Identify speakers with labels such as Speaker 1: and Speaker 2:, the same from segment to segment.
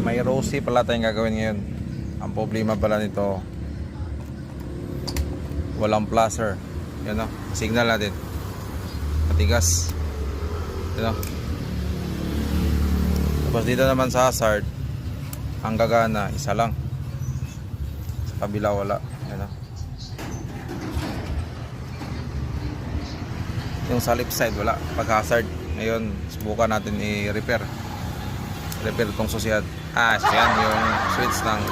Speaker 1: May rosy pala tayong gagawin ngayon. Ang problema pala nito, walang placer. Yan o, signal natin. Matigas. Yan o. Tapos dito naman sa hazard, ang gagana, isa lang. Sa kabila wala. Yan o. Yung sa left side wala. Pag hazard, ngayon subukan natin i-repair. Repair tong susiad. Yan yung switch ng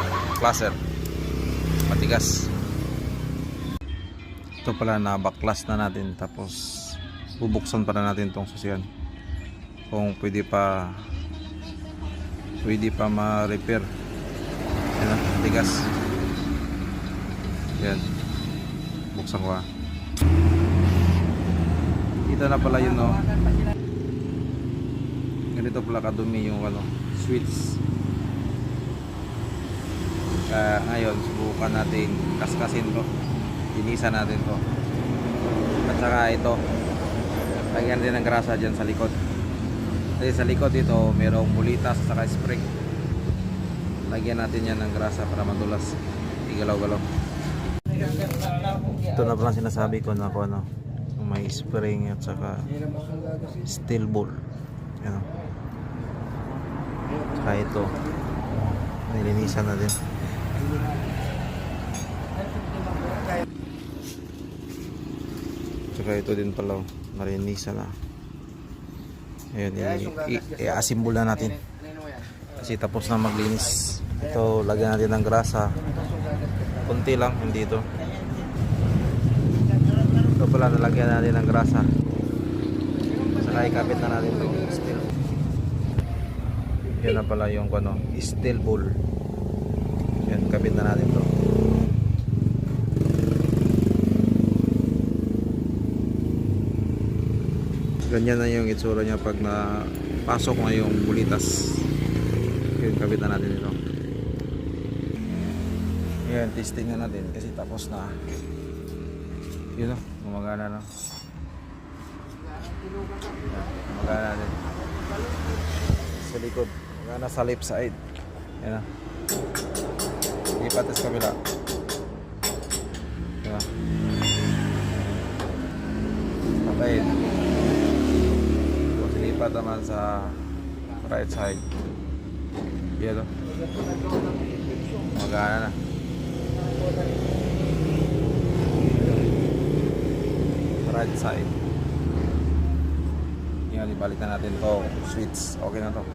Speaker 1: placer. Matigas. Ito pala na backlas na natin. Tapos bubuksan pa na natin tong susian. Kung pwede pa ma-repair. Yan na, matigas. Yan. Buksan ko ha. Ito na pala yun, no. Ganito pala kadumi yung switch. Kaya ngayon subukan natin kaskasin to, linisan natin to, at saka ito lagyan din ng grasa dyan sa likod. Kasi sa likod ito mayroong bulitas at saka spring. Lagyan natin yan ng grasa para madulas, igalaw-galaw. Ito na pala sinasabi ko na may spring at saka steel ball. Yan. Saka ito nilinisan natin. Saka ito din pala nalinisan na. Ayan, i-assemble na natin kasi tapos na maglinis. Ito lagyan natin ng grasa, kunti lang, hindi ito. Ito pala nalagyan natin ng grasa, saka ikabit na natin itong steel. Yan na pala yung steel ball. Yan, kabit na natin ito. Ganyan na yung itsura niya pag napasok na yung bulitas. Yan, kabit na natin ito. Yan, testing na natin kasi tapos na. Yun o, gumagana na. Gumagana natin sa likod, gumagana sa left side. Yan na. Lipat sa kabila. Yan na. Patayin. Tapos lipat naman sa right side. Yan o, gumagana na. Right side. Yan, ibalik na natin to switch. Okay na to.